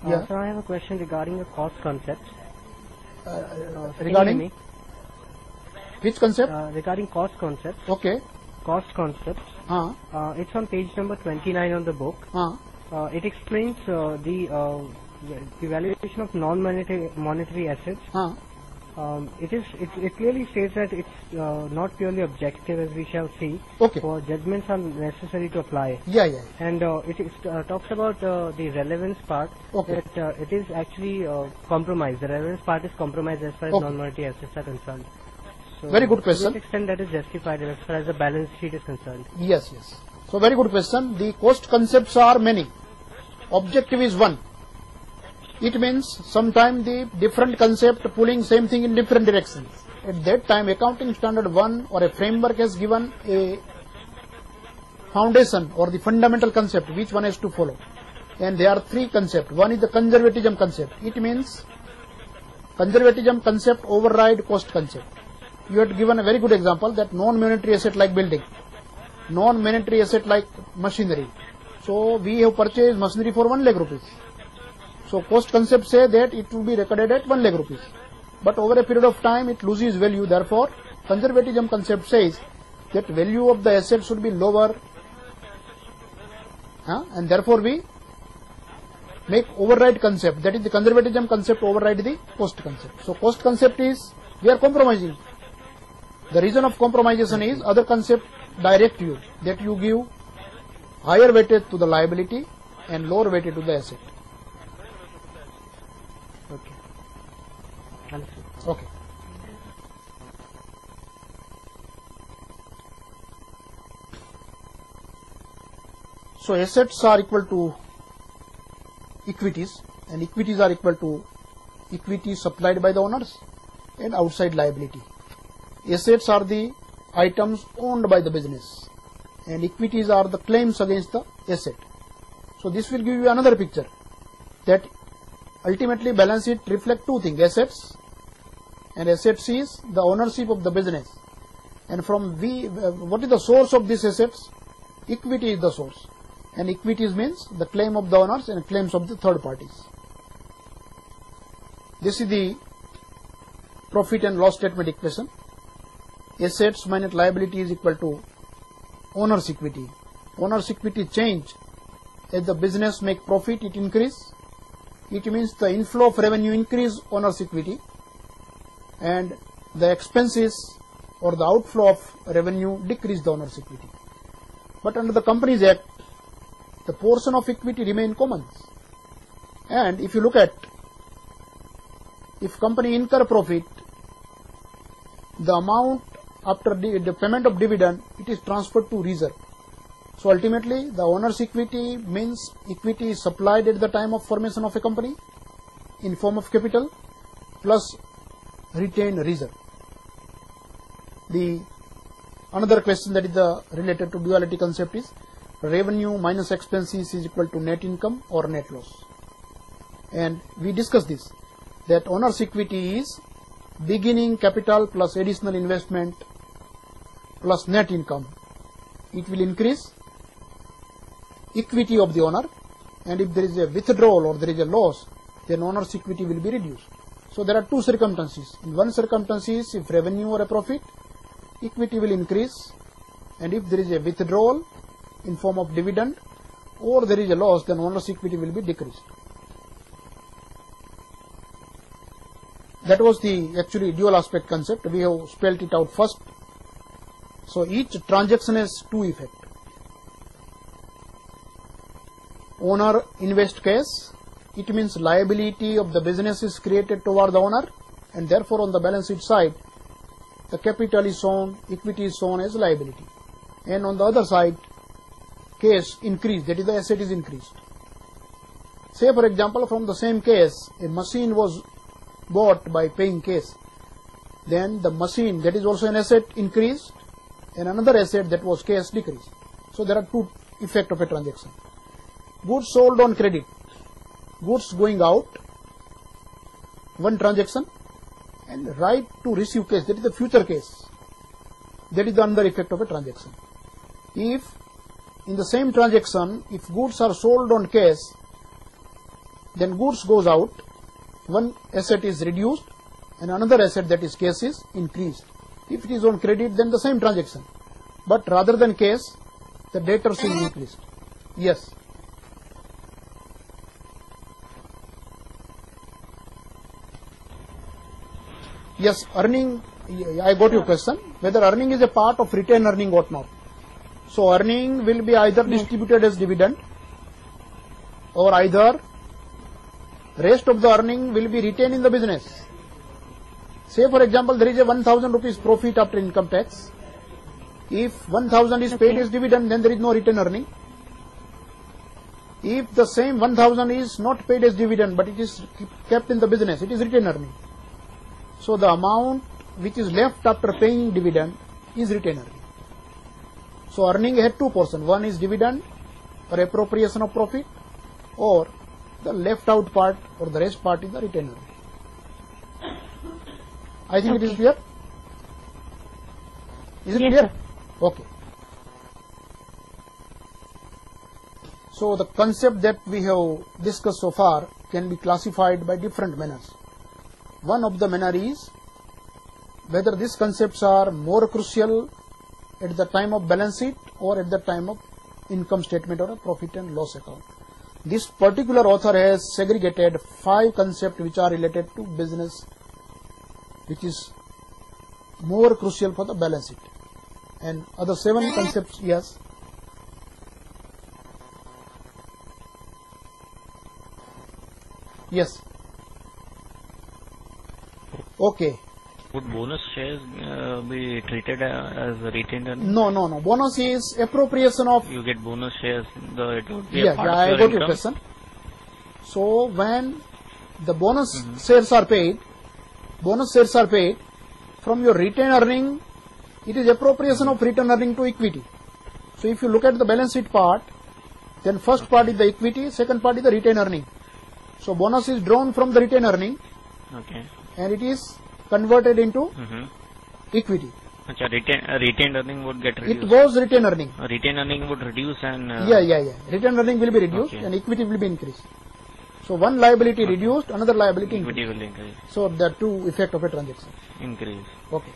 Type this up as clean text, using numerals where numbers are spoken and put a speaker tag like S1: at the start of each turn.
S1: Yeah.
S2: So I have a question regarding the cost concept.
S1: Regarding which concept?
S2: Regarding cost concept.
S1: Okay.
S2: Cost concept. It's on page number 29 on the book. It explains the valuation of non-monetary assets. It clearly states that it's not purely objective, as we shall see.
S1: Okay.
S2: For judgments are necessary to apply.
S1: Yeah.
S2: And it talks about the relevance part.
S1: Okay.
S2: That it is actually compromise. The relevance part is compromise as far as non-monetary assets are concerned. So
S1: very good question.
S2: To what extent that is justified as far as the balance sheet is concerned?
S1: Yes. So very good question. The cost concepts are many. Objective is one. It means sometimes the different concept pulling same thing in different directions. At that time, accounting standard 1 or a framework has given a foundation or the fundamental concept which one has to follow. And there are three concepts. One is the conservatism concept. It means conservatism concept override cost concept. You had given a very good example that non-monetary asset like building, non-monetary asset like machinery. So we have purchased machinery for 1 lakh rupees. So cost concept say that it will be recorded at 1 lakh rupees. But over a period of time it loses value. Therefore, conservatism concept says that value of the asset should be lower. And therefore we make override concept. That is the conservatism concept override the cost concept. So cost concept is we are compromising. The reason of compromisation is other concept direct you that you give higher weightage to the liability and lower weightage to the asset. Okay. So assets are equal to equities, and equities are equal to equity supplied by the owners and outside liability. Assets are the items owned by the business, and equities are the claims against the asset. So this will give you another picture that ultimately balance sheet reflect two things: assets, and assets is the ownership of the business. And from what is the source of these assets? Equity is the source, and equities means the claim of the owners and claims of the third parties. This is the profit and loss statement equation. Assets minus liability is equal to owner's equity. Owner's equity change as the business make profit, it increase. It means the inflow of revenue increase owner's equity, and the expenses or the outflow of revenue decrease the owner's equity. But under the Companies Act, the portion of equity remain common. And if you look at, if company incur profit, the amount after the payment of dividend, it is transferred to reserve. So ultimately, the owner's equity means equity is supplied at the time of formation of a company in form of capital plus retained reserve. The another question that is related to duality concept is revenue minus expenses is equal to net income or net loss. And we discussed this, that owner's equity is beginning capital plus additional investment plus net income. It will increase equity of the owner, and if there is a withdrawal or there is a loss, then owner's equity will be reduced. So there are two circumstances. In one circumstance is if revenue or a profit, equity will increase, and if there is a withdrawal in form of dividend or there is a loss, then owner's equity will be decreased. That was the actually dual aspect concept. We have spelled it out first. So each transaction has two effects. Owner invest cash, it means liability of the business is created toward the owner, and therefore on the balance sheet side, the capital is shown, equity is shown as liability. And on the other side, cash increased, that is the asset is increased. Say for example, from the same case, a machine was bought by paying cash. Then the machine, that is also an asset, increased, and another asset that was cash decreased. So there are two effects of a transaction. Goods sold on credit, goods going out, one transaction, and right to receive cash, that is the future case. That is the another effect of a transaction. If in the same transaction, if goods are sold on cash, then goods goes out, one asset is reduced and another asset, that is cash, is increased. If it is on credit, then the same transaction, but rather than cash, the debtors is increased. Yes. Yes, earning, I got your question, whether earning is a part of retained earning or not. So earning will be either distributed as dividend, or either rest of the earning will be retained in the business. Say for example, there is a 1000 rupees profit after income tax. If 1000 is paid as dividend, then there is no retained earning. If the same 1000 is not paid as dividend, but it is kept in the business, it is retained earning. So the amount which is left after paying dividend is retained earning. So earning had two portions. One is dividend or appropriation of profit, or the left out part or the rest part is the retained earning. I think it is clear. Is it
S3: Yes,
S1: clear?
S3: sir.
S1: Okay. So the concept that we have discussed so far can be classified by different manners. One of the manner is whether these concepts are more crucial at the time of balance sheet or at the time of income statement or a profit and loss account. This particular author has segregated 5 concepts which are related to business, which is more crucial for the balance sheet, and other 7 concepts. Yes. Yes. Okay.
S4: Would bonus shares be treated as retained earnings?
S1: No. Bonus is appropriation of.
S4: You get bonus shares, it would be
S1: Yeah,
S4: a part
S1: I
S4: of
S1: got
S4: your
S1: your
S4: income?
S1: question. So when the bonus shares are paid, from your retained earning, it is appropriation of retained earning to equity. So if you look at the balance sheet part, then first part is the equity, second part is the retained earning. So bonus is drawn from the retained earning,
S4: Okay.
S1: and it is converted into equity.
S4: Achha, retained earning would get
S1: It
S4: reduced.
S1: was retained earning.
S4: Retained earning would reduce and
S1: Yeah. Retained earning will be reduced,
S4: Okay.
S1: and equity will be increased. So one liability reduced, another liability
S4: equity
S1: increased.
S4: will increase.
S1: So the two effect of a transaction.
S4: Increase.
S1: Okay.